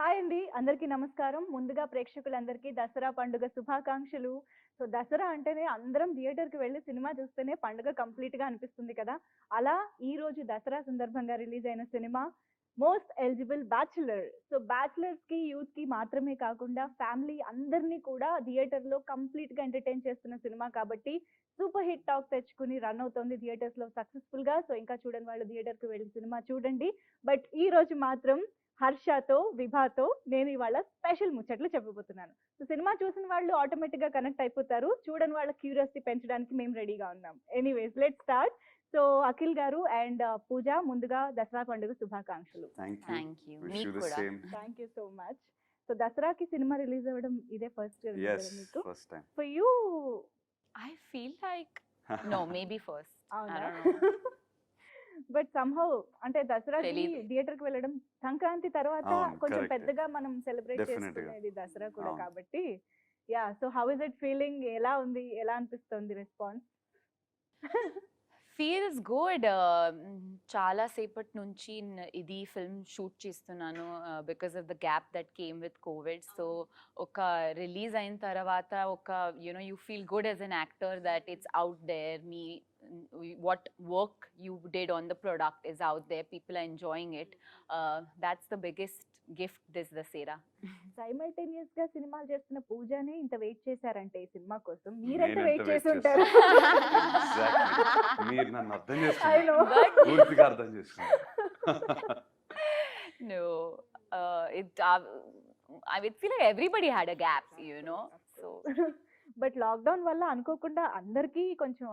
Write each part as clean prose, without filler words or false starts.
Hi అండి. అందరికీ నమస్కారం. ముందుగా ప్రేక్షకులందరికీ దసరా పండుగ శుభాకాంక్షలు. సో, దసరా అంటేనే అందరం థియేటర్‌కి వెళ్లి సినిమా చూస్తేనే పండుగ కంప్లీట్‌గా అనిపిస్తుంది కదా! అలా ఈరోజు దసరా సందర్భంగా రిలీజ్ అయిన cinema 'most eligible bachelor'. So, బ్యాచ్‌లర్స్‌కి, యూత్‌కి మాత్రమే కాకుండా ఫ్యామిలీ అందరిని కూడా థియేటర్‌లో కంప్లీట్‌గా ఎంటర్‌టైన్ చేస్తున్న సినిమా కాబట్టి సూపర్ హిట్ టాక్ తెచ్చుకుని రన్ అవుతోంది థియేటర్స్‌లో సక్సెస్‌ఫుల్‌గా. సో, ఇంకా చూడని వాళ్ళు థియేటర్‌కి వెళ్లి సినిమా చూడండి. బట్ ఈరోజు మాత్రం హర్షతో, విభాతో నేను ఇవాళ స్పెషల్ ముచ్చట్లు చెప్పబోతున్నాను. సో, సినిమా చూసిన వాళ్ళు ఆటోమేటిక్‌గా కనెక్ట్ అయిపోతారు. చూడని వాళ్ళ క్యూరియాసిటీ పెంచడానికి మేము రెడీగా ఉన్నాం. Anyways let's start. So, Akhil గారు అండ్ పూజ ముందుగా దసరా పండుగ శుభాకాంక్షలు. Thank you. Wish మీకు you the కూడా. same. Thank you so much. So, దసరాకి సినిమా రిలీజ్ అవ్వడం ఇదే ఫస్ట్ రిలీజ్ Yes, కదా మీకు? first time. For you I feel like no, maybe first. I అవునా? don't know. బట్ సంహౌ అంటే దసరాకి తెలీదు. థియేటర్‌కి వెళ్ళడం సంక్రాంతి తర్వాత అవును, కొంచెం correct. పెద్దగా మనం సెలబ్రేట్ Definitely గా. చేసుకునేది దసరా కూడా అవును. కాబట్టి yeah! So, how is it feeling? ఎలా ఉంది? ఎలా అనిపిస్తుంది రెస్పాన్స్? Feels good. చాలా సేపటి నుంచి ఇది ఫిల్మ్ షూట్ చేస్తున్నాను because of the gap that came with covid. So ఒక రిలీజ్ అయిన తర్వాత ఒక you feel good as an actor that it's out there. మీ what work you did on the product is out there, people are enjoying it. That's the biggest gift this Dasera. Simultaneous గా సినిమాలు చేస్తున్న పూజని ఇంత wait చేశారంటే ఈ cinema కోసం మీరెంత నేనెంత వెయిట్ wait చేసి ఉంటారు? Exactly. మీరు నన్ను అర్థం I చేసుకున్నారు. know. పూర్తిగా అర్థం చేసుకున్నారు. No, I would feel like everybody had a gap, so but lockdown వల్ల అనుకోకుండా అందరికీ కొంచెం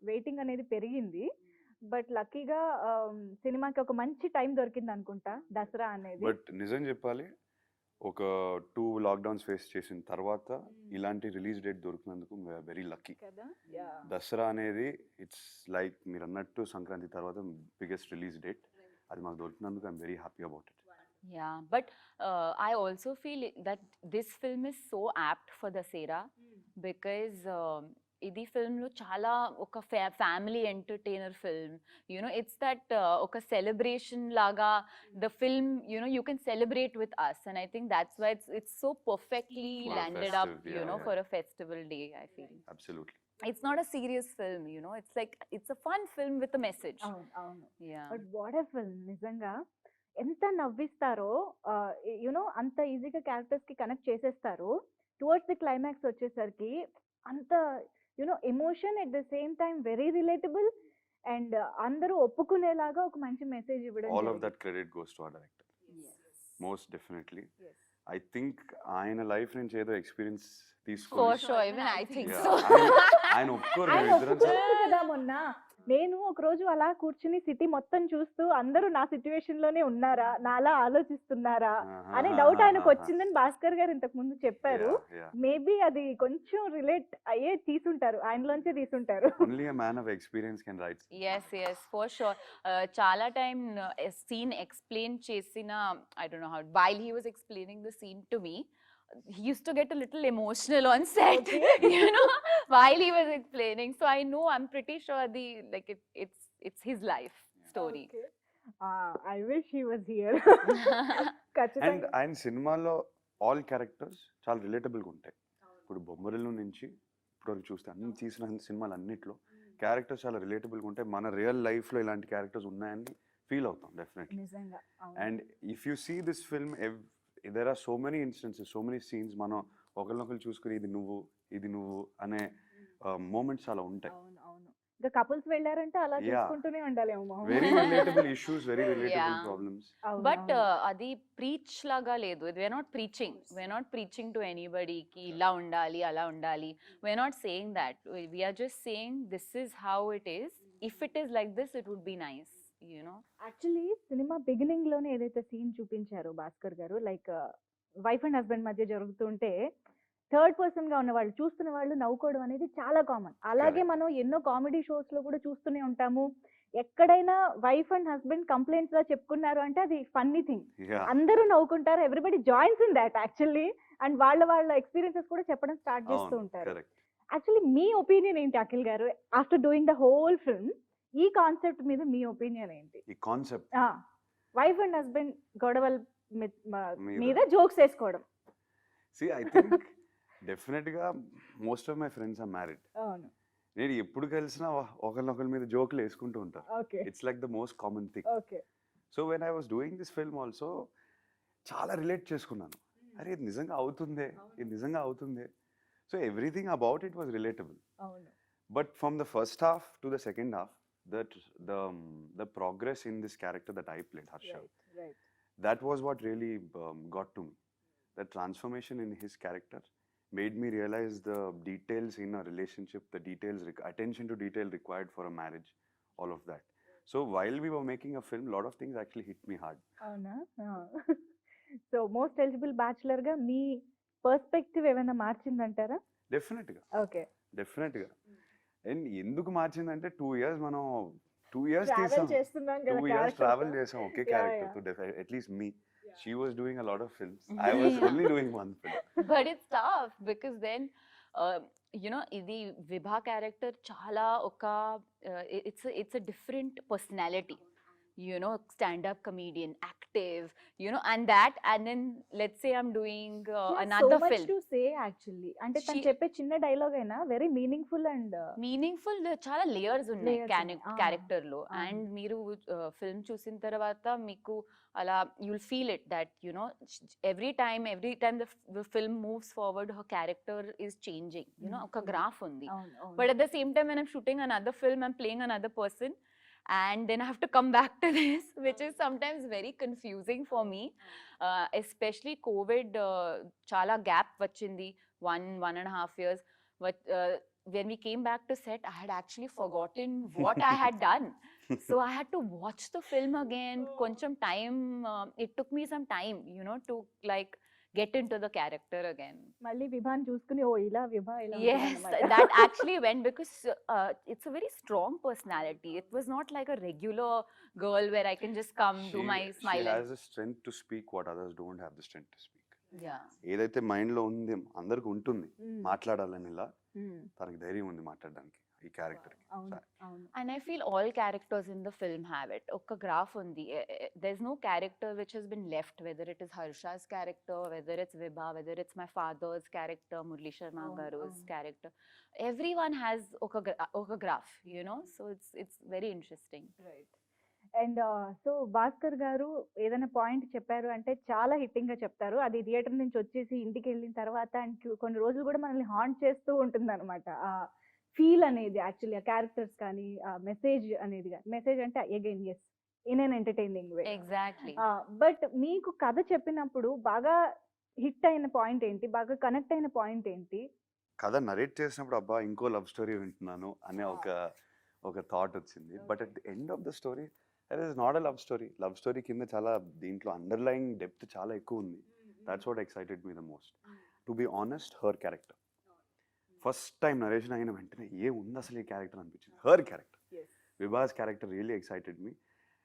వెయిటింగ్ అనేది పెరిగింది. బట్ లక్కీగా సినిమాకి ఒక మంచి టైం దొరికింది అనుకుంటా దసరా అనేది. బట్ నిజం చెప్పాలి, ఒక 2 లాక్డౌన్స్ ఫేస్ చేసిన తర్వాత ఇలాంటి రిలీజ్ డేట్ దొరికినందుకు వెరీ లక్కీ. కదా? Yeah. దసరా అనేది ఇట్స్ లైక్ మీరు అన్నట్టు సంక్రాంతి తర్వాత బిగ్గెస్ట్ రిలీజ్ డేట్. అది మాకు దొరికినందుకు I'm very happy about it. yeah, but I also feel that this film is so apt for Dasera because ఇది film లో చాలా ఒక family entertainer film. It's that ఒక సెలబ్రేషన్ లాగా the film, you can celebrate with us, and I think that's why it's so perfectly For a landed up, festive, yeah, yeah. for a festival day, I feel. Absolutely. It's not a serious film, it's like it's a fun film with a message. అవును, అవును. Yeah. But what a film నిజంగా ఎంత నవ్విస్తారో అంత ఈజీగా characters కి connect చేసేస్తారు. Towards the climax వచ్చేసరికి అంత emotion at the same time very relatable and అందరూ ఒప్పుకునేలాగా ఒక మంచి మెసేజ్ ఇవ్వడం ఆల్ ఆఫ్ జరిగింది. That credit goes to our director. Most definitely. Yes. I think ఆయన లైఫ్ నుంచి ఏదో ఎక్స్పీరియన్స్ For తీసుకొని sure, even I think Yeah, so. ఆయన ఒప్పుకోరు ఆయన మేము ఇద్దరం ఒప్పుకున్నారు కదా మొన్న. నేను ఒక రోజు అలా కూర్చుని సిటీ మొత్తం చూస్తూ అందరూ నా సిచ్యువేషన్ లోనే ఉన్నారా, నాలా ఆలోచిస్తున్నారా అనే డౌట్ ఆయనకు వచ్చిందని భాస్కర్ గారు ఇంతకు ముందు చెప్పారు. మేబీ అది కొంచెం రిలేట్ అయ్యే తీసుంటారు, ఆయనలోంచే తీసుంటారు. Only a man of experience can write. Yes, for sure. Chala time scene explain chesina, I don't know how, while he was explaining the scene to me, he used to get a little emotional on set, while he was explaining. So I know, I'm pretty sure it's his life story. I wish he was here. And ఖచ్చితంగా. ఆయన సినిమాలో all characters చాలా రిలేటబుల్గా ఉంటాయి. ఇప్పుడు బొమ్మరిల్లు నుంచి ఇప్పుడు చూస్తే అన్ని తీసిన సినిమాలు అన్నిట్లో క్యారెక్టర్స్ చాలా రిలేటబుల్గా ఉంటాయి. మన రియల్ లైఫ్లో ఇలాంటి క్యారెక్టర్స్ ఉన్నాయని ఫీల్ అవుతాం డెఫినెట్లీ. నిజంగా అవును. And if you see this film, there are so many instances, so many scenes మనం ఒకరినొకరు చూసుకుని ఇది నువ్వు అనే మూమెంట్స్ చాలా ఉంటాయి. అవును, అవును. ఇంకా కపుల్స్ వెళ్ళారంటే అలా Yeah. చూసుకుంటూనే ఉండాలేమో. Very relatable issues, very relatable Yeah. Problems. అవును, But అవును. adi preach laga ledu. We're not preaching to anybody ki illa undali, ala undali. We're not saying that. We are just saying this is how it is. If it is like this, it would be nice, actually cinema beginning లోనే ఏదైతే scene చూపించారో Bhaskar గారు, like wife and husband మధ్య జరుగుతుంటే third person గా ఉన్న వాళ్ళు చూస్తున్న వాళ్ళు నవ్వుకోవడం అనేది చాలా కామన్. అలాగే Correct. మనం ఎన్నో కామెడీ షోస్ లో కూడా చూస్తూనే ఉంటాము. ఎక్కడైనా వైఫ్ అండ్ హస్బెండ్ కంప్లైంట్స్ గా చెప్పుకున్నారు అంటే అది ఫన్నీ థింగ్. Yeah. అందరూ నవ్వుకుంటారు, everybody joins in that actually. And వాళ్ళ ఎక్స్పీరియన్సెస్ కూడా చెప్పడం స్టార్ట్ చేస్తూ అవును, ఉంటారు. కరెక్ట్. యాక్చువల్లీ మీ ఒపీనియన్ ఏంటి అఖిల్ గారు? After doing the whole film ఈ కాన్సెప్ట్ మీద మీ ఒపీనియన్ ఏంటి? ఈ కాన్సెప్ట్ వైఫ్ అండ్ హస్బెండ్ గొడవలు మీద జోక్స్ వేసుకోవడం. సి ఐ థింక్ డెఫినెట్గా most of my friends are married. అవును. నేను ఎప్పుడు కలిసినా ఒకరినొకరి మీద జోకులు వేసుకుంటూ ఉంటారు. Okay. It's like the most common thing. Okay. So when I was doing this film also చాలా రిలేట్ చేసుకున్నాను. అరే ఇది నిజంగా అవుతుందే, ఇది నిజంగా అవుతుందే. So everything about it was relatable. అవును. But from the first half to the second half, the progress in this character that I played, Harsha, right. that was what really got to me. The transformation in his character made me realize the details in a relationship, the details, attention to detail required for a marriage, all of that. So while we were making a film, a lot of things actually hit me hard. అవునా? So most eligible bachelor గా మీ perspective ఏమైనా మార్చిందంటారా? Definitely. Okay. Definitely. And ఎందుకు మార్చిందంటే 2 years మనం 2 years travel తీసాం, చేస్తున్నాం 2 కదా years character travel తో. చేసాం ఒకే Yeah, క్యారెక్టర్ తో. At least me, she was doing a lot of films, I was only doing one film. But it's tough because then you know ఇది విభా character చాలా ఒక it's a different personality, you know, stand-up comedian, active, you know, and then let's say I'm doing another so much film. To say actually. అంటే తను She- చెప్పే చిన్న dialogue అయినా very meaningful and meaningful చాలా layers ఉన్నాయి Layers ఉన్నాయి. Character లో. అవును. అండ్ మీరు ఫిల్మ్ చూసిన తర్వాత మీకు అలా you'll feel it that you know every time the film moves forward her character is changing, you know, ఒక గ్రాఫ్ ఉంది. But at the same time, when I'm shooting another film, I'm playing another person, and then I have to come back to this, which is sometimes very confusing for me. Especially COVID, chala gap vachindi, 1.5 years. But when we came back to set, I had actually forgotten what I had done. So I had to watch the film again. Koncham time, it took me some time, you know, to like get into the character again. మళ్ళీ విభాన్ చూసుకుని ఓ ఇలా విభా ఇలా Yes, ఉంటుందన్నమాట. that actually went because it's a very strong personality. It was not like a regular girl where I can just come do my She smile. has the strength to speak what others don't have the strength to speak. Yeah. ఏదైతే mind లో ఉంది అందరికి ఉంటుంది Mm. మాట్లాడాలని, ఇలా Mm. తనకి ధైర్యం ఉంది మాట్లాడడానికి ఈ క్యారెక్టర్ కి. అవును. అవును. And I feel all characters in the film have it. Oka graph undi. There's no character which has been left, whether it is Harsha's character, whether it's Vibha, whether it's my father's character, Murli Sharma Oh, Garu's oh. character. Everyone has oka graph, you know. So it's very interesting. Right. And so Bhaskar గారు ఏదైనా point చెప్పారు అంటే చాలా hitting గా చెప్తారు. అది theatre నుంచి వచ్చేసి ఇంటికి వెళ్ళిన తర్వాత అండ్ కొన్ని రోజులు కూడా మనల్ని హాంట్ చేస్తూ ఉంటుంది అనమాట. ఆ ఫీల్ అనేది యాక్చువల్లీ ఆ క్యారెక్టర్స్ కానీ ఆ మెసేజ్ అనేది, మెసేజ్ అంటే again as in an entertaining way. Exactly. But మీకు కథ చెప్పినప్పుడు బాగా హిట్ అయిన పాయింట్ ఏంటి, బాగా కనెక్ట్ అయిన పాయింట్ ఏంటి? కథ నరేట్ చేసినప్పుడు అబ్బా ఇంకో లవ్ స్టోరీ వింటున్నాను అనే ఒక థాట్ వచ్చింది. But at the end of the story that is not a love story. Love story కింద చాలా దీంట్లో అండర్లైయింగ్ డెప్త్ చాలా ఎక్కువ ఉంది. That's what excited me the most. To be honest, her character first time narration అయిన వెంటనే ఏ ఉంది అసలు ఈ క్యారెక్టర్ అనిపించింది. Her character, Vibhas character really excited me.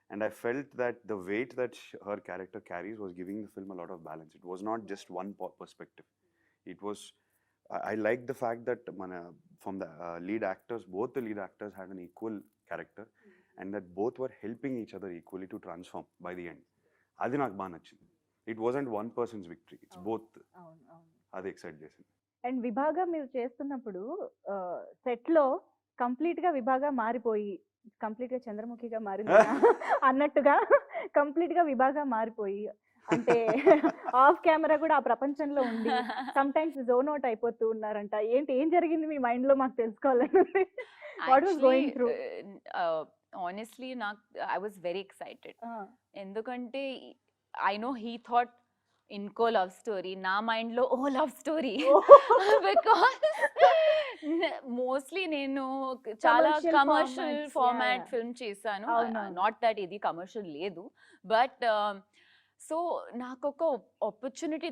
And I felt that the weight that her character carries was giving the film a lot of balance. It was not just one perspective. It was, I like the fact that from the lead actors, both the lead actors had an equal character, and that both were helping each other equally to transform by the end. Adi నాకు బాగా నచ్చింది. It wasn't one person's victory. It's both. అవును. అవును. అది excite చేసింది. And విభాగా మీరు చేస్తున్నప్పుడు set లో కంప్లీట్ గా విభాగా మారిపోయి, కంప్లీట్ గా చంద్రముఖిగా మారింది అన్నట్టుగా కంప్లీట్ గా విభాగా మారిపోయి, అంటే ఆఫ్ కెమెరా కూడా ఆ ప్రపంచంలో ఉండి సమ్ టైమ్స్ జోన్ అవుట్ అయిపోతూ ఉన్నారంట. ఏం జరిగింది మీ మైండ్ లో మాకు తెలుసుకోవాలని. What was going through? Honestly, I was very excited. ఎందుకంటే I know he thought ఇంకో లవ్ స్టోరీ, నా మైండ్ లో ఓ లవ్ స్టోరీ. బికాస్ మోస్ట్లీ నేను చాలా Commercial commercial formats, format yeah. Film చేశాను. అవునవును. నాట్ దట్ ఇది కమర్షియల్ లేదు, బట్ సో నాకు ఒక ఆపర్చునిటీ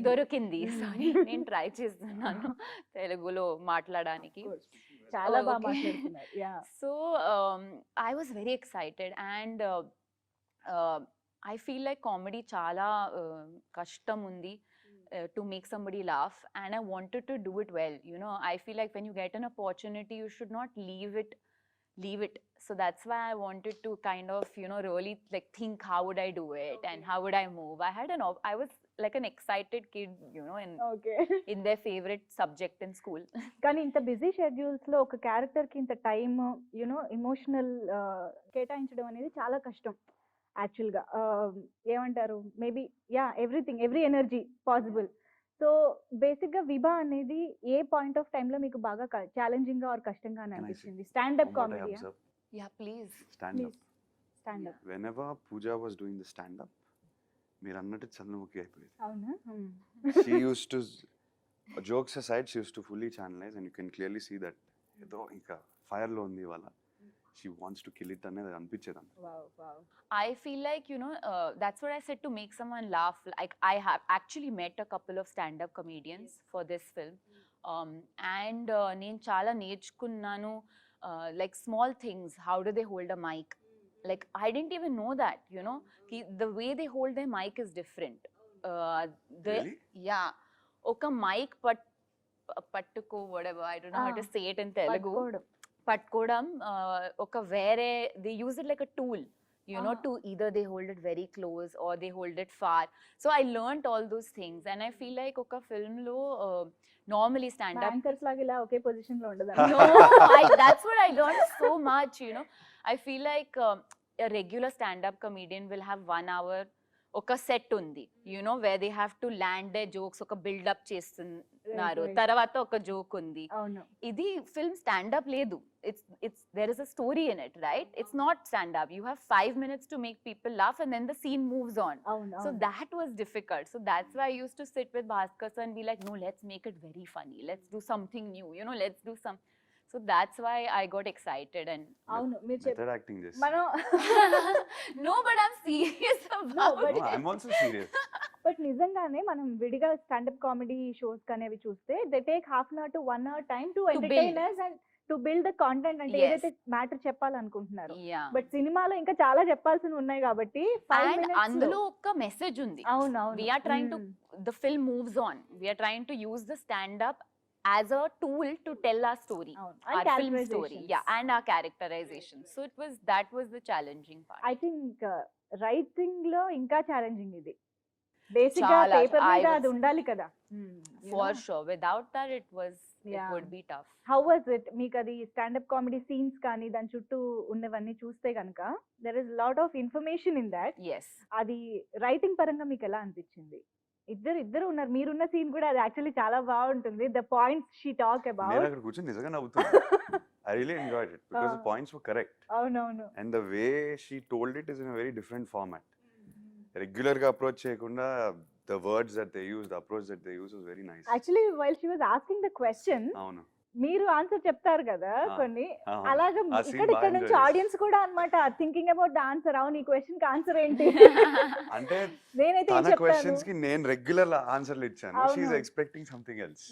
దొరికింది. సారీ, నేను ట్రై చేస్తున్నాను తెలుగులో మాట్లాడడానికి. చాలా బాగా Okay. మాట్లాడుతున్నారు. Yeah. So I was very excited, and I feel like comedy chala kashtam undi to make somebody laugh, and I wanted to do it well. You know, I feel like when you get an opportunity, you should not leave it leave it. So that's why I wanted to kind of, you know, really like think how would I do it and how would I move. I was like an excited kid, you know, okay. in their favorite subject in school. కానీ ఇంత busy schedules లో ఒక character కి ఇంత time you know emotional కేటాయించడం అనేది చాలా కష్టం యాక్చువల్ గా. ఏమంటారు, maybe yeah everything every energy possible. So basic గా విభా అనేది ఏ పాయింట్ ఆఫ్ టైమ్ లో మీకు బాగా ఛాలెంజింగ్ గా ఆర్ కష్టంగా అని Can I say అనిపించింది? Standup From what I comedy. observed, Yeah, please. stand-up. Standup. Whenever Pooja was doing the stand-up, మీరు అన్నట్టు చంద్రముఖి అయిపోయేది. అవునా? She used to, jokes aside, she used to fully channelize, and you can clearly see that ఏదో ఇంకా fire లో ఉంది ఇవాళ. She wants to kill it అనేది అనిపించేది అంత. Wow wow. I feel like, you know, that's what I said, to make someone laugh. Like I have actually met a couple of stand-up comedians for this film. And నేను చాలా నేర్చుకున్నాను, like small things. How do they hold a mic? Like I didn't even know that, you know, the way they hold their mic is different. Really? Yeah. Oka mic పట్టుకో, whatever, I don't know how to say it in Telugu. పట్టుకోవడం, ఒక వేరే, they use it like a tool, you know, to either they hold it very close or they hold it far. So I learned all those things, and I feel like ఒక film లో normally stand up. Anchors లాగా ఇలా ఒకే position లో ఉండదు. No, that's what I learned so much, you know. I feel like a regular stand-up comedian will have 1 hour, ఒక set ఉంది, you know, where they have to land their jokes, ఒక build-up చేస్తున్నారు, right. తర్వాత ఒక joke ఉంది. అవును. ఇది film stand-up లేదు. It's there is a story in it, right? It's not stand-up. You have 5 minutes to make people laugh, and then the scene moves on. అవును. So that was difficult. So that's why I used to sit with Bhaskar sir and be like, no, let's make it very funny. Let's do something new. You know, let's do some. So that's why I got excited. And అవును మీరు చెప్పి method acting చేసి. మనం no, but I'm serious about No, but- it. I'm also serious. But నిజంగానే మనం విడిగా standup comedy shows అనేవి చూస్తే they take half an hour to 1 hour time to entertain us and to build the content, అంటే Yes. ఏదైతే matter చెప్పాలనుకుంటున్నారు. Yeah. But సినిమాలో ఇంకా చాలా చెప్పాల్సినవి ఉన్నాయి కాబట్టి 5 And minutes అందులో ఒక message ఉంది. అవును అవును. We are trying to, the film moves on. We are trying to use the stand-up as a tool to tell our story. Our film story. Yeah, and our characterization. So that was the challenging part. I think writing లో ఇంకా challenging ఇది. Basic గా చాలా, paper I మీద would అది ఉండాలి కదా. For sure. Without that, it Yeah. would be tough. How was it? మీకు అది స్టాండప్ కామెడీ సీన్స్ కానీ దాని చుట్టూ ఉన్నవన్నీ చూస్తే కనుక there is lot of information in that. Yes. అది రైటింగ్ పరంగా మీకు ఎలా అనిపించింది? ఇద్దరు ఉన్నారు, మీరున్న సీన్ కూడా అది యాక్చువల్లీ చాలా బాగుంటుంది. ద పాయింట్స్ షీ టాక్ నేను అబౌట్. అక్కడ కూర్చొని నిజంగా నవ్వుతున్నా. I really enjoyed it because the points were correct, అవునవును. and the way she told it is in a very different format. Regular గా approach చేయకుండా the words that they use, the approach that they use was very nice. Actually while she was asking the question, అవును. మీరు answer చెప్తారు కదా కొన్ని, అవును. అలాగా ఆ scene ఇక్కడ బాగా నుంచి enjoy ఆడియన్స్ కూడా అన్నమాట థింకింగ్ అబౌట్ ద ఆన్సర్. అవును, ఈ క్వశ్చన్ కి ఆన్సర్ ఏంటి? అంటే నేనైతే ఏం తన చెప్తాను? క్వశ్చన్స్ కి నేను రెగ్యులర్ ఆన్సర్లు ఇచ్చాను. అవును. She is expecting something else.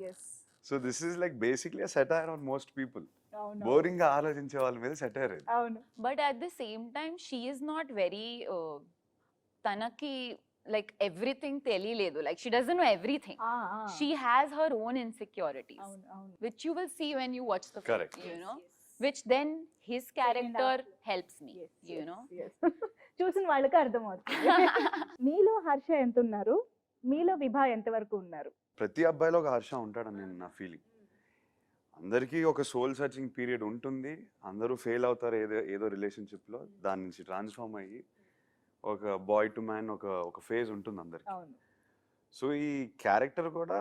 yes. So this is like basically a satire on most people. అవును బోరింగ్ గా ఆలోచించే వాళ్ళ మీద సెటైర్ ఇది. అవును. But at the same time, she is not very tanaki, like everything తెలియలేదు. Like she doesn't know everything. She has her own insecurities, అవును అవును. which you will see when you watch the film. Correct. You know, which then his character helps me. Yes, You yes, know. yes. చూసిన వాళ్ళకి అర్థమవుతుంది. మీలో హర్ష ఎంత ఉన్నారు, మీలో విభా ఎంత వరకు ఉన్నారు? ప్రతి అబ్బాయిలో ఒక హర్ష ఉంటాడని నేను నా ఫీలింగ్. అందరికీ ఒక సోల్ సర్చింగ్ పీరియడ్ ఉంటుంది. అందరూ ఫెయిల్ అవుతారు ఏదో రిలేషన్షిప్లో. దాని నుంచి ట్రాన్స్ఫార్మ్ అయ్యి ఒక బాయ్ టు మ్యాన్ ఒక ఫేజ్ ఉంటుంది అందరికి. అవును. సో ఈ క్యారెక్టర్ కూడా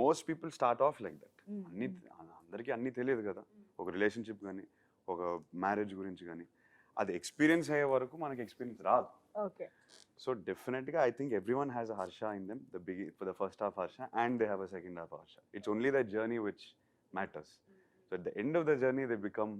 most people start of like that. అన్ని అందరికీ అన్నీ తెలియదు కదా, ఒక రిలేషన్షిప్ కానీ ఒక మ్యారేజ్ గురించి కానీ. అది ఎక్స్పీరియన్స్ అయ్యే వరకు మనకి ఎక్స్పీరియన్స్ రాదు. Okay. So definitely, I think everyone has a Harsha in them. For the first half Harsha, and they have a second half Harsha. It's only the journey which matters. So at the end of the journey, they become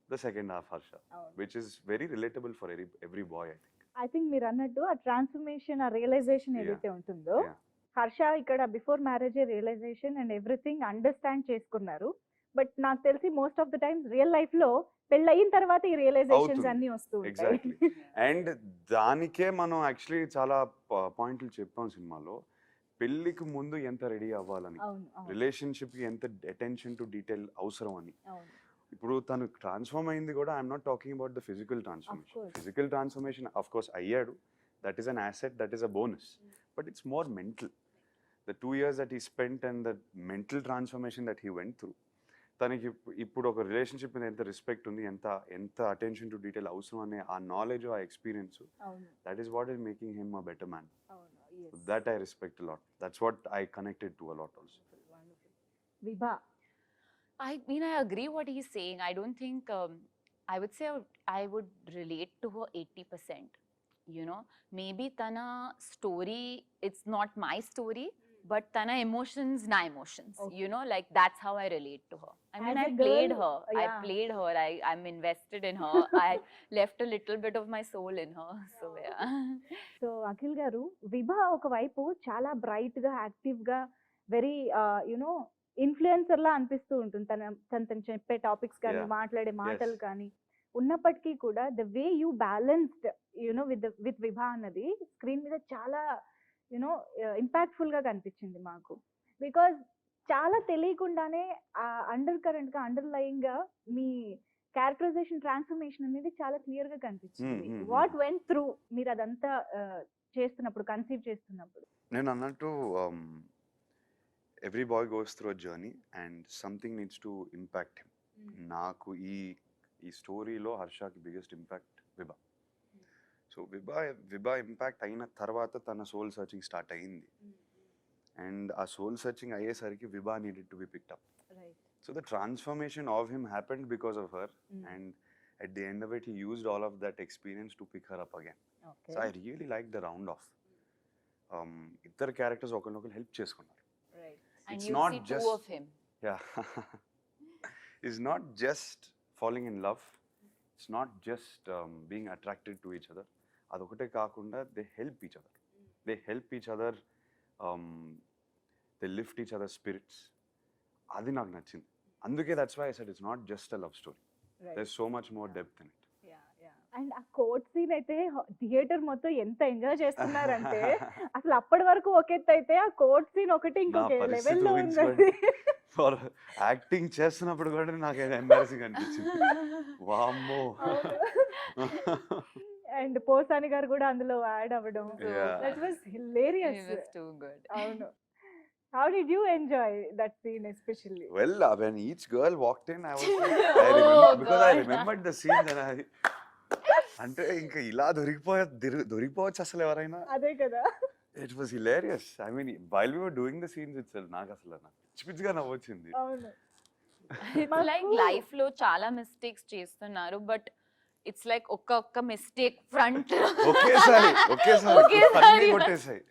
the second half Harsha, which is very relatable for every boy, I think. I think మీరు అన్నట్టు ఆ transformation, ఆ realisation ఏదైతే ఉంటుందో, Yeah. Harsha ఇక్కడ before marriage realisation and everything understand చేసుకున్నారు. But నాకు తెలిసి most of the times real life లో పెళ్ళయిన తర్వాత ఈ రియలైజేషన్స్ అవుతుంది. అన్ని వస్తూ ఉంటాయి. Exactly. అండ్ దానికే మనం యాక్చువల్లీ చాలా పాయింట్లు చెప్పాం సినిమాలో. పెళ్ళికి ముందు ఎంత రెడీ అవ్వాలని, అవును అవును రిలేషన్షిప్కి ఎంత అటెన్షన్ టు డీటెయిల్ అవసరం అని. అవును. ఇప్పుడు తను ట్రాన్స్ఫార్మ్ అయింది కూడా I'm not talking about the physical transformation. course. Physical transformation of course అయ్యాడు, that is an asset, that is a bonus, but it's more mental. The 2 years that he spent and the mental transformation that he went through. తనకి ఇప్పుడు ఒక relationship మీద ఎంత respect ఉంది, ఎంత attention to detail అవసరం అనే ఆ నాలెడ్జ్, ఆ ఎక్స్పీరియన్స్, అవును that is what is making him a better man. అవును yes. That I respect lot. That's what I connected to a lot also. Wonderful. విభా I mean, I agree what he's saying. I don't think, I would say I would relate to her 80%. You know, maybe Tana story, it's not my story, but Tana emotions, na emotions. Okay. You know, like that's how I relate to her. I mean, As I a played girl, her. I yeah. played her. I'm invested in her. I left a little bit of my soul in her. So, yeah. So Akhil గారు, విభా ఒకవైపు చాలా bright గా active గా very you know influencer లా అనిపిస్తూ ఉంటుంది. తను చెప్పే topics కానీ Yeah. మాట్లాడే మాటలు Yes. కానీ ఉన్నప్పటికీ కూడా the way you balanced you know with Vibha అన్నది స్క్రీన్ మీద చాలా యునో ఇంపాక్ట్ఫుల్ గా కనిపించింది మాకు. బికాజ్ చాలా తెలియకుండానే ఆ అండర్ కరెంట్ గా అండర్లయింగ్ గా మీ క్యారెక్టరైజేషన్ ట్రాన్స్ఫర్మేషన్ అనేది చాలా క్లియర్ గా కనిపించింది. Hmm, hmm, hmm. What went through మీరు అదంతా చేస్తున్నప్పుడు, కన్సీవ్ చేస్తున్నప్పుడు? నేను అన్నట్టు every boy goes through a journey and something needs to impact him. నాకు ఈ స్టోరీలో హర్షకి biggest impact Vibha. So Vibha impact అయిన తర్వాత తన సోల్ సర్చింగ్ స్టార్ట్ అయింది. అండ్ ఆ సోల్ సర్చింగ్ అయ్యేసరికి Vibha needed to be picked up. So the transformation of him happened because of her, and at the end of it, he used all of that experience to pick her up again. So I really liked the round off. Iddar characters okalokal help cheskunnaru. And It's you not see just two of him. yeah. It's not just falling in love. It's not just being attracted to each other. Adokate kaakunda they help each other. They help each other. They lift each other's spirits. అది నాకు నచ్చింది. అందుకే that's why I said it's not just a love story. There is so much more depth in it. And ఆ court scene అయితే theatre మొత్తం ఎంత enjoy చేస్తున్నారంటే అసలు అప్పటి వరకు ఒక ఎత్తు అయితే ఆ కోర్ట్ సీన్ ఒకటి ఇంకొక లెవెల్లో ఉంది. ఫర్ యాక్టింగ్ చేస్తున్నప్పుడు కూడా నాకు ఎంబారసింగ్ అనిపించింది. వామ్మో. అండ్ పోసాని గారు కూడా అందులో యాడ్ అవ్వడం, Yeah. That was hilarious. He was too good. అవును. How did you enjoy that scene especially? Well, when each girl walked in, I was like, Oh, because I God. remembered the scene and I అంటే ఇంకా ఇలా దొరికిపోవచ్చు అసలు ఎవరైనా. అదే కదా. It was hilarious. I mean, while we were doing the scenes itself, నాకు అసలు పిచ్చి పిచ్చిగా నవ్వొచ్చింది. అవును. It's like life లో చాలా మిస్టేక్స్ చేస్తున్నారు, బట్ ఇట్స్ లైక్ ఒక్క మిస్టేక్ ఫ్రంట్ ఒకేసారి అన్నీ కొట్టేసాయి.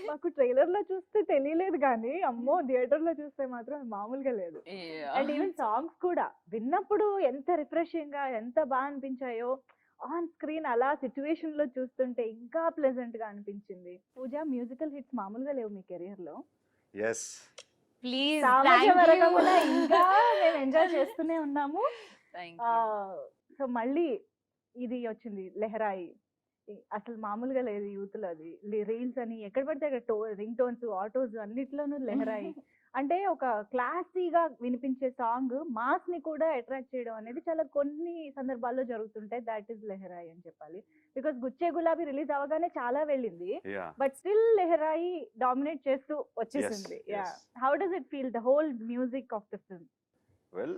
మాకు ట్రైలర్ లో చూస్తే తెలియలేదు కానీ అమ్మో థియేటర్ లో చూస్తే మాత్రం మామూలుగా లేదు. అండ్ ఈవెన్ సాంగ్స్ కూడా విన్నప్పుడు ఎంత రిఫ్రెషింగ్ గా ఎంత బాగా అనిపించాయో, ఆన్ స్క్రీన్ అలా సిచ్యువేషన్ లో చూస్తుంటే ఇంకా ప్లెజెంట్ గా అనిపించింది. పూజ, మ్యూజికల్ హిట్స్ మామూలుగా లేవు మీ కెరియర్ లో. Yes. ప్లీజ్ సామాజవరకమున ఇంకా మేము ఎంజాయ్ చేస్తూనే ఉన్నాము. సో మళ్ళీ ఇది వచ్చింది లెహరాయి. అసలు మామూలుగా లేదు యూత్ లో. అది రీల్స్ అని ఎక్కడ పడితే అక్కడ రింగ్ టోన్స్, ఆటోస్ అన్నిట్లోనూ లెహరాయి. అంటే ఒక క్లాసీగా వినిపించే సాంగ్ మాస్ ని కూడా అట్రాక్ట్ చేయడం అనేది చాలా కొన్ని సందర్భాల్లో జరుగుతుంటాయి. దాట్ ఈస్ లెహరాయి అని చెప్పాలి. బికాస్ గుచ్చే గులాబీ రిలీజ్ అవగానే చాలా వెళ్ళింది, Yeah. But still Leharaayi dominate చేస్తూ వచ్చేసింది. yes. How does it feel, the whole music of the film? Well,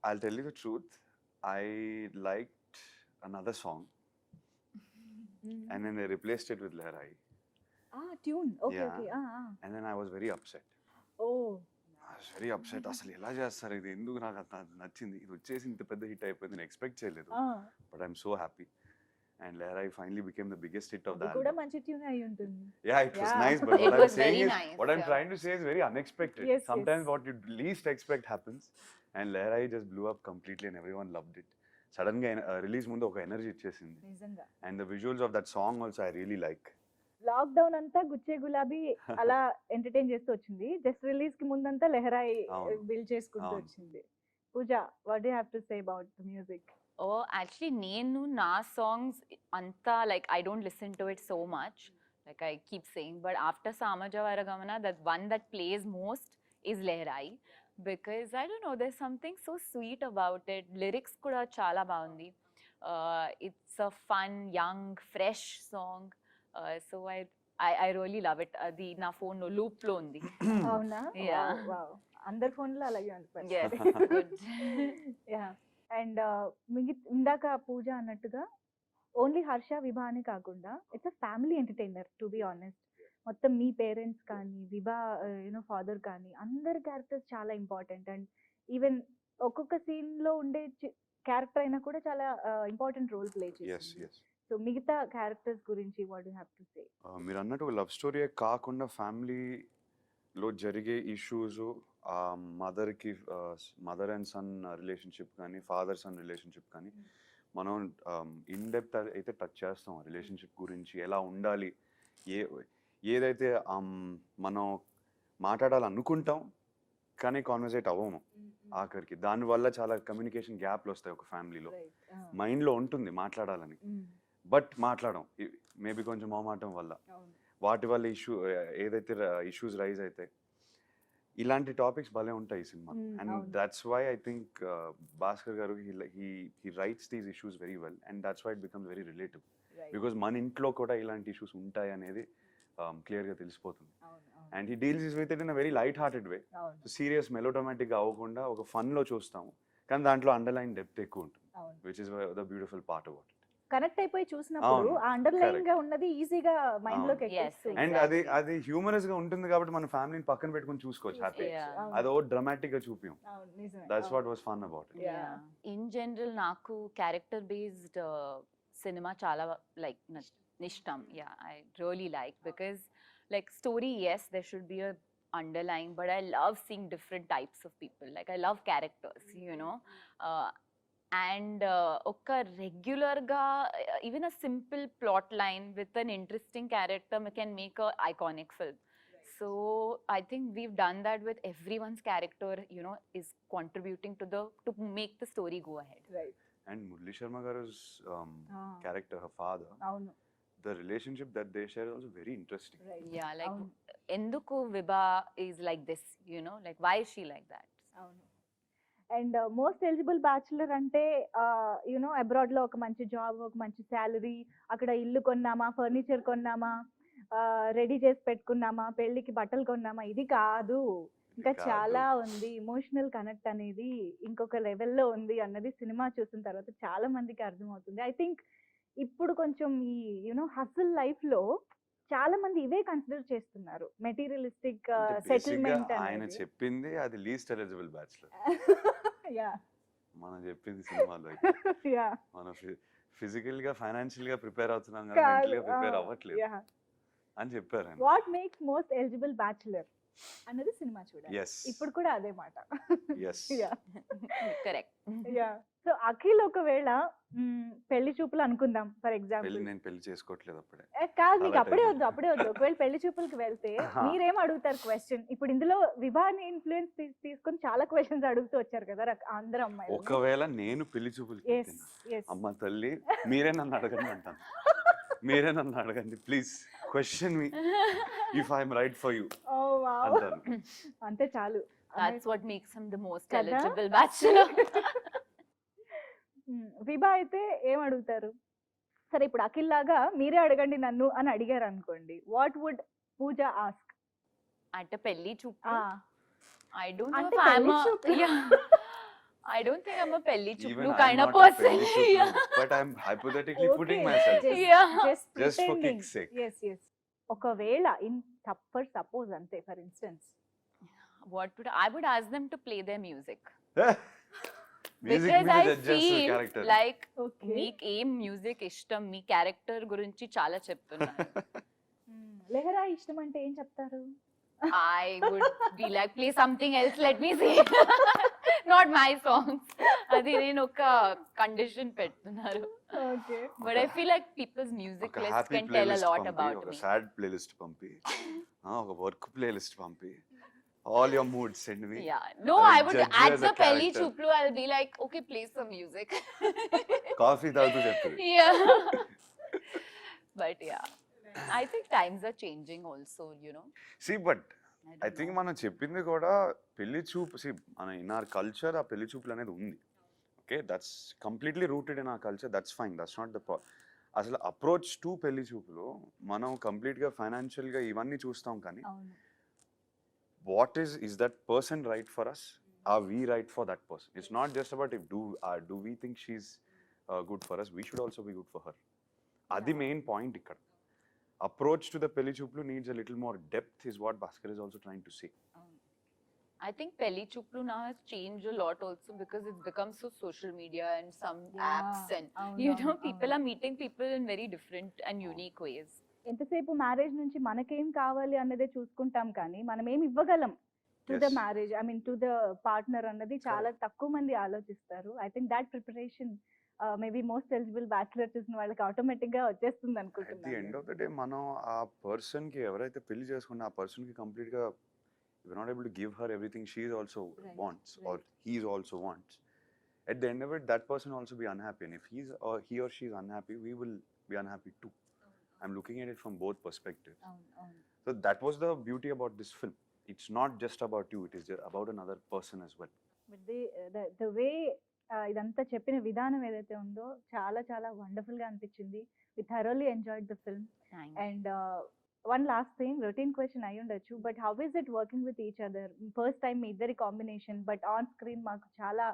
I'll tell you the truth. I liked another song and then they replaced it with Lehrai. Tune. Okay Yeah. Okay. And then I was very upset. Oh I was very upset. అసలు ఎలా చేస్తారు ఇది, ఎందుకు నాకు అంత నచ్చింది, ఇది వచ్చేసి ఇంత పెద్ద హిట్ అయిపోయింది, నేను ఎక్స్పెక్ట్ చేయలేదు. But I'm so happy. And Lehrai finally became the biggest hit of అది the కూడా album. మంచి ట్యూన్ అయి ఉంటుంది. Yeah, it was Yeah. nice, but It what I'm was saying very is, nice, what I'm yeah. trying to say is very unexpected. Yes, Sometimes yes. what you least expect happens, and Lehrai just blew up completely and everyone loved it. Sudden గా release ముందు ఒక energy ఇచ్చేసింది. నిజంగా. And the visuals of that song also I really like. Lockdown అంతా గుచ్చే గులాబీ అలా entertain చేస్తూ వచ్చింది. జస్ట్ రిలీజ్ కి ముందంతా లెహరాయి అవును. బిల్డ్ చేసుకుంటూ అవును. వచ్చింది. Pooja, what do you have to say about the music? Oh, actually, నేను నా songs anta like I don't listen to it so much, like I keep saying, but after Samaja Varagamana, that one that plays most is Lehrai, because I don't know, there's something so sweet about it. Lyrics kuda chala baagundi. It's a fun, young, fresh song. So I really love it. Adi na phone lo loop lo undi. అవునా? Yeah. Wow! అందరి ఫోన్‌లో అలాగే ఉంది Yes, పరిస్థితి. good. Yeah! And ఇందాక పూజ అన్నట్టుగా only Harsha, విభా అని కాకుండా it's a family entertainer to be honest. మొత్తం మీ పేరెంట్స్ కానీ, విభా ఫాదర్ కానీ అందరి క్యారెక్టర్స్ చాలా ఇంపార్టెంట్. అండ్ ఈవెన్ ఒక్కొక్క సీన్‌లో ఉండే క్యారెక్టర్ అయినా కూడా చాలా ఇంపార్టెంట్ రోల్ ప్లే ఎస్ చేస్తుంది. ఎస్ సో మిగతా క్యారెక్టర్స్ గురించి వాట్ యు హావ్ టు సే? మీరు అన్నట్టు లవ్ స్టోరీ కాకుండా ఫ్యామిలీలో జరిగే ఇష్యూస్, ఆ మదర్కి మదర్ అండ్ సన్ రిలేషన్షిప్ కానీ ఫాదర్ సన్ రిలేషన్షిప్ కానీ మనం ఇన్ డెప్త్ అయితే టచ్ చేస్తాం. రిలేషన్షిప్ గురించి ఎలా ఉండాలి, ఏదైతే మనం మాట్లాడాలనుకుంటాం కానీ కాన్వర్సేట్ అవ్వము ఆఖరికి. దానివల్ల చాలా కమ్యూనికేషన్ గ్యాప్లు వస్తాయి ఒక ఫ్యామిలీలో. మైండ్లో ఉంటుంది మాట్లాడాలని, బట్ మాట్లాడడం మేబీ కొంచెం మొహమాటం వల్ల, వాటి వల్ల ఏదైతే ఇష్యూస్ రైజ్ అవుతాయి. ఇలాంటి టాపిక్స్ భలే ఉంటాయి ఈ సినిమా. And that's why I think Bhaskar garu he writes these issues very well, and that's why it becomes very relative. Because మన ఇంట్లో కూడా ఇలాంటి ఇష్యూస్ ఉంటాయి అనేది క్లియర్గా తెలిసిపోతుంది. And he deals with it in a very light hearted way. Serious మెలోడ్రామాటిక్గా అవ్వకుండా ఒక ఫన్లో చూస్తాము, కానీ దాంట్లో అండర్లైన్ డెప్త్ ఎక్కువ ఉంటుంది, which is the beautiful part about it. Connect అయిపోయి చూసినప్పుడు ఆ అండర్లైన్ గా ఉన్నది ఈజీగా మైండ్ లోకి Yes, ఎక్కేస్తుంది. అండ్ అది హ్యూమరస్ గా ఉంటుంది కాబట్టి మన ఫ్యామిలీని పక్కన పెట్టుకొని చూసుకోవచ్చు హ్యాపీ. Yeah. అది ఓ డ్రామాటిక్ గా చూపియం. అవును, నిజమే. That's what was fun about it. Yeah. In general, నాకు character based cinema చాలా like nishtam. Yeah, I really like, because like story, yes, there should be a underlying, but I love seeing different types of people. Like I love characters, you know. And ఒక regular గా even a simple plot line with an interesting character can make a iconic film. So I think we've done that with everyone's character, you know, is contributing to make the story go ahead. Right. And Murali Sharma గారు character, her father, అవును. the relationship that they share is also very interesting. Right. Yeah, like అవును. ఎందుకు విభా is like this, you know, like why is she like that? అవును. And most eligible bachelor అంటే abroad లో ఒక మంచి job, ఒక మంచి శాలరీ, అక్కడ ఇల్లు కొన్నామా, ఫర్నిచర్ కొన్నామా, రెడీ చేసి పెట్టుకున్నామా, పెళ్ళికి బట్టలు కొన్నామా, ఇది కాదు. ఇంకా ఇది కాదు. చాలా ఉంది. ఇమోషనల్ కనెక్ట్ అనేది ఇంకొక లెవెల్లో ఉంది అన్నది సినిమా చూసిన తర్వాత చాలా మందికి అర్థమవుతుంది. ఐ థింక్ ఇప్పుడు కొంచెం ఈ హస్ల్ లైఫ్ లో చాలా మంది ఇవే కన్సిడర్ చేస్తున్నారు, మెటీరియలిస్టిక్ అంటే basic గా సెటిల్మెంట్ ఆయన అనేది. చెప్పింది అది లీస్ట్ ఎలిజిబుల్ బ్యాచులర్. యా మనం చెప్పింది సినిమాలో యా మనం ఫిజికల్ గా ఫైనాన్షియల్ గా ప్రిపేర్ అవుతున్నాం కదా, మెంటల్ గా ప్రిపేర్ అవ్వట్లేదు యా అని చెప్పారు ఆయన. What makes most eligible bachelor అన్నది సినిమా చూడాలి. ఎస్ ఇప్పుడు కూడా అదే మాట. Yes yeah Correct. Yeah so Akhil ఒకవేళ పెళ్లి చూపులు అనుకుందాం ఫర్ ఎగ్జాంపుల్. నేను పెళ్లి చేసుకోవట్లేదు అప్పుడే. కాదు, మీకు అలా అప్పుడే type. వద్దు, అప్పుడే వద్దు. ఒకవేళ పెళ్లి చూపులకు వెళ్తే మీరేం అడుగుతారు క్వశ్చన్? ఇప్పుడు ఇందులో వివాహాన్ని ఇన్ఫ్లుయెన్స్ తీసుకొని చాలా క్వశ్చన్స్ అడుగుతూ వచ్చారు కదా అందరు అమ్మాయిలు. ఒకవేళ నేను పెళ్లి చూపులకి ఎస్ వెళ్తున్నా, ఎస్ అమ్మ తల్లి మీరే నన్ను అడగండి అంటాను. మీరే నన్ను అడగండి please, question me if I'm right for you oh wow, అంటాను. అంతే చాలు. That's what makes him the most కదా? eligible bachelor. విభా అయితే ఏం అడుగుతారు? సరే, ఇప్పుడు అఖిల్ లాగా మీరే అడగండి నన్ను అని అడిగారు అనుకోండి, వాట్ వుడ్ పూజ ఆస్క్? అంటే పెళ్లి చూపు, I don't know అంటే if I'm పెళ్లి a చూపులు. yeah. I don't think I'm a పెళ్లి Even చూపులు I'm kind of not a person. పెళ్లి చూపులు, Yeah. but I'm hypothetically putting myself Yeah. just for kick's sake. ఒకవేళ ఇన్ ఫర్ సపోజ్ అంతే, for instance What would I would ask them to play their music. Music Because మీద I judge చేస్తారు feel character. like okay. మీకు ఏం music ఇష్టం, మీ character గురించి చాలా చెప్తున్నారు. లెహరా ఇష్టం అంటే ఏం చెప్తారు? I would be like, play something else, let me see. Not my songs. అది నేను ఒక కండిషన్ పెడుతున్నారు. Okay. But I feel like people's music ఒక lists happy can tell a playlist lot పంపి, about ఒక me. సాడ్ ప్లేలిస్ట్ పంపి, ఒక work playlist పంపి, all your moods send me. Yeah. No, I I will would judge you at as the a Pelli character. Chuplu, I'll be like, okay, play some music. Coffee తాగుతూ చెప్తుంది. Yeah. But yeah, I think times are changing also, you know. See, but I think మనం చెప్పింది కూడా పెళ్లి చూపు మన in our culture ఆ పెళ్లి చూపులు అనేది ఉంది. Okay, that's completely rooted in our culture, that's fine, that's not the అసలు అప్రోచ్ టు పెళ్లి చూపులో మనం కంప్లీట్గా ఫైనాన్షియల్గా ఇవన్నీ చూస్తాం, కానీ అవును. what is that person right for us? Are we right for that person? It's not just about if do we think she's good for us, we should also be good for her. Adi main point ikkada. Approach to the pelli chuplu needs a little more depth is what Bhaskar is also trying to say. I think Pelli Chuplu now has changed a lot also because it's become so social media and some apps and people are meeting people in very different and unique ways. ఎంతసేపు marriage నుంచి మనకేం కావాలి అన్నదే చూసుకుంటాం, కానీ మనం ఏం ఇవ్వగలం to the Yes. Marriage, I mean to the partner అన్నది చాలా తక్కువ మంది ఆలోచిస్తారు. I think that preparation maybe most eligible bachelor చూసిన వాళ్ళకి ఆటోమేటిక్ గా వచ్చేస్తుంది At the అనుకుంటున్నాను. end of the day, మనం ఆ పర్సన్కి ఎవరైతే పెళ్లి చేసుకున్న ఆ పర్సన్కి కంప్లీట్గా we're not able to give her everything she also Right, wants or right. he also wants. At the end of it, that person also be unhappy, and if he or she is unhappy, we will be unhappy too. I'm looking at it from both perspectives. So that was the beauty about this film. It's not just about you, it is about another person as well. But the way ఇదంతా చెప్పిన విధానం ఏదైతే ఉందో చాలా చాలా wonderful గా అనిపించింది. We thoroughly enjoyed the film. Thanks. And one last thing, routine question అయి ఉండొచ్చు, but how is it working with each other? First time మీ ఇద్దరి కాంబినేషన్, బట్ ఆన్ స్క్రీన్ మాకు చాలా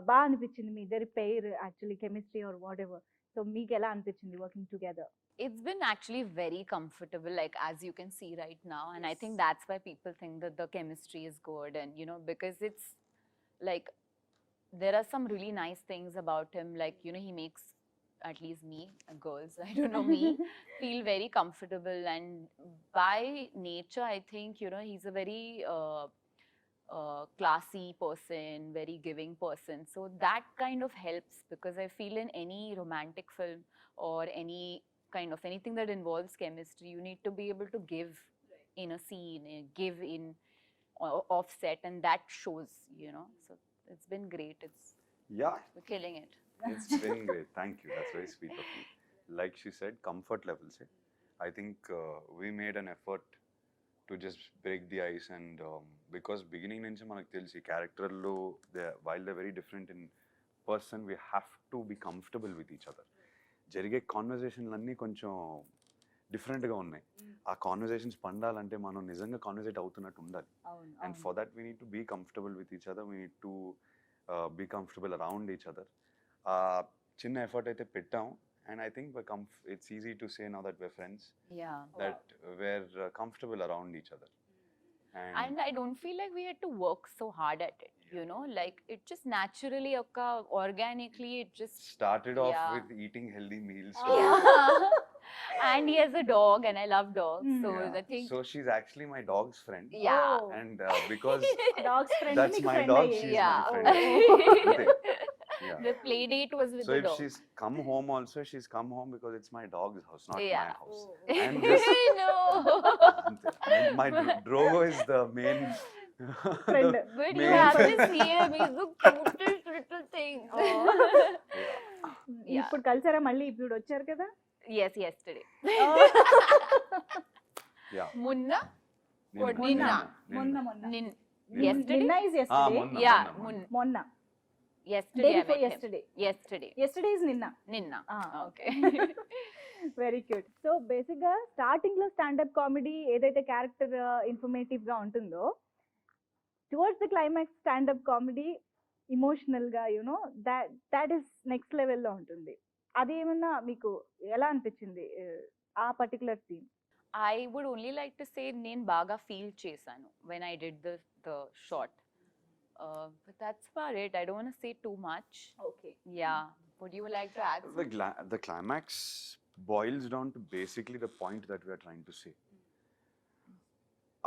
బాగా అనిపించింది మీ ఇద్దరి pair, actually chemistry or what ever. So మీకు ఎలా అనిపించింది working together? It's been actually very comfortable, like as you can see right now, and I think that's why people think that the chemistry is good, and because it's like there are some really nice things about him, like he makes at least me, girls, I don't know, me feel very comfortable, and by nature I think he's a very classy person, very giving person, so that kind of helps, because I feel in any romantic film or any kind of anything that involves chemistry, you need to be able to give in a scene, give in offset, and that shows, so it's been great. Yeah, We're killing it. it's been great. Thank you, that's very sweet of you. Like she said, comfort levels, I think we made an effort to just break the ice, and because beginning nunchi manaku telisi character lo while they're very different in person, we have to be comfortable with each other. జరిగే కాన్వర్జేషన్లన్నీ కొంచెం డిఫరెంట్గా ఉన్నాయి. ఆ conversations పండాలంటే మనం నిజంగా conversate అవుతున్నట్టు ఉండాలి. And for that we need to be comfortable with each other, we need to be comfortable around each other. చిన్న ఎఫర్ట్ అయితే పెట్టాం, and I think it's easy to say now that we're friends, Yeah. that we're comfortable around each other. And I don't feel like we had to work so hard at it, like it just naturally organically it just Started off Yeah. with eating healthy meals. and he has a dog and I love dogs, so Yeah. I think So she's actually my dog's friend. yeah. Oh. And because dogs friend that's మీకు my friend dog, అయ్యే. she's Yeah. my friend. Ante. Yeah. The play date was with So the if dog. she's come home also, she's come home because it's my dog's house, not Yeah. my house. Oh. And this, No. and my Drogo is the main Friend. the But you main have to friend. see him, he's the cutest little thing. Yeah. ఇప్పుడు కలిసారా మళ్ళీ? ఇప్పుడు వచ్చారు కదా. Yes, yesterday. Yeah. Munna? Ninna. Ninna. మొన్న మొన్న Nin. Ninna. Yesterday? నిన్న is yesterday. మొన్న. Yeah, Munna. మొన్న day Yesterday I before met him. Yesterday. Yesterday. ఎస్టర్డే ఇస్ నిన్న. Ninna. Ah, Okay. Very cute. So basic గా స్టార్టింగ్ లో స్టాండప్ కామెడీ ఏదైతే క్యారెక్టర్ ఇన్ఫర్మేటివ్ గా ఉంటుందో, towards the climax standup comedy emotional గా దాట్ ఈస్ నెక్స్ట్ లెవెల్లో ఉంటుంది. అది ఏమన్నా మీకు ఎలా అనిపించింది ఆ particular scene? I would only like to say నేను బాగా feel చేశాను when I did the shot. But that's about it. I don't want to say too much. Okay. Yeah. Would you like to add? The climax boils down to basically the point that we are trying to say.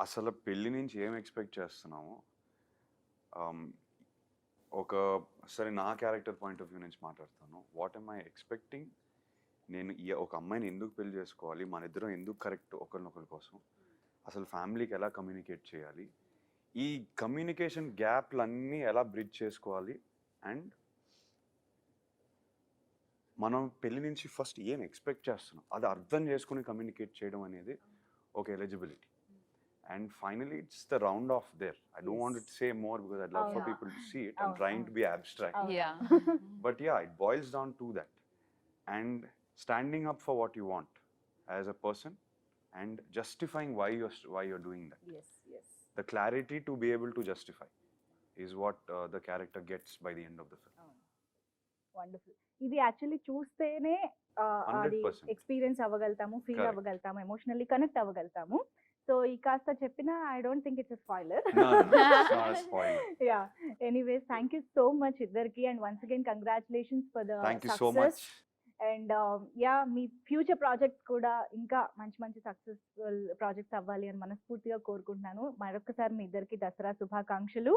అసలు పెళ్లి నుంచి ఏం expect చేస్తున్నామో, ఒక సరే నా character point of view నుంచి మాట్లాడతాను. వాట్ ఎమ్ ఐ ఎక్స్పెక్టింగ్, నేను ఒక అమ్మాయిని ఎందుకు పెళ్లి చేసుకోవాలి, మన ఇద్దరం ఎందుకు కరెక్ట్ ఒకరినొకరి కోసం, అసలు ఫ్యామిలీకి ఎలా కమ్యూనికేట్ చేయాలి, ఈ కమ్యూనికేషన్ గ్యాప్లన్నీ ఎలా బ్రిడ్జ్ చేసుకోవాలి, అండ్ మనం పెళ్లి నుంచి ఫస్ట్ ఏం ఎక్స్పెక్ట్ చేస్తున్నాం అది అర్థం చేసుకుని కమ్యూనికేట్ చేయడం అనేది ఒక eligibility. And finally, it's the round off there. I don't want to Yes. say more because I'd love for Yeah. people to see it. I'm Oh, trying oh. to be abstract. Oh. Yeah. But yeah, it boils down to that. And standing up for what you want as a person and justifying why you're doing that. Yes, yes. The clarity to be able to justify is what the character gets by the end of the film. Wonderful. ఇది actually చూస్తేనే అది 100%. Experience అవ్వగలుగుతాము, feel Correct. అవ్వగలుగుతాము, emotionally connect అవ్వగలుగుతాము. So ఈ కాస్త చెప్పినా I don't think it's spoiler. No, it's not a spoiler. Yeah, anyways thank you so much ఇద్దరికి, and once again congratulations for the Thank you so much. And yeah, మీ future projects కూడా ఇంకా మంచి మంచి successful projects అవ్వాలి అని మనస్ఫూర్తిగా కోరుకుంటున్నాను. మరొకసారి మీ ఇద్దరికి దసరా శుభాకాంక్షలు.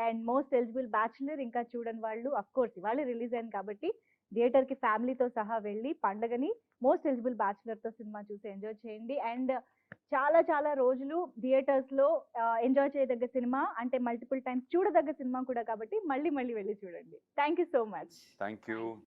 అండ్ మోస్ట్ ఎలిజిబుల్ బ్యాచులర్ ఇంకా చూడని వాళ్ళు, అఫ్ కోర్స్ ఇవాళ రిలీజ్ అయింది కాబట్టి థియేటర్ కి ఫ్యామిలీతో సహా వెళ్ళి పండగని మోస్ట్ ఎలిజిబుల్ బ్యాచులర్ తో సినిమా చూసి ఎంజాయ్ చేయండి. అండ్ చాలా చాలా రోజులు థియేటర్స్ లో ఎంజాయ్ చేయదగ్గ సినిమా, అంటే మల్టిపుల్ టైమ్స్ చూడదగ్గ సినిమా కూడా కాబట్టి మళ్ళీ మళ్ళీ వెళ్ళి చూడండి. Thank you so much. Thank you.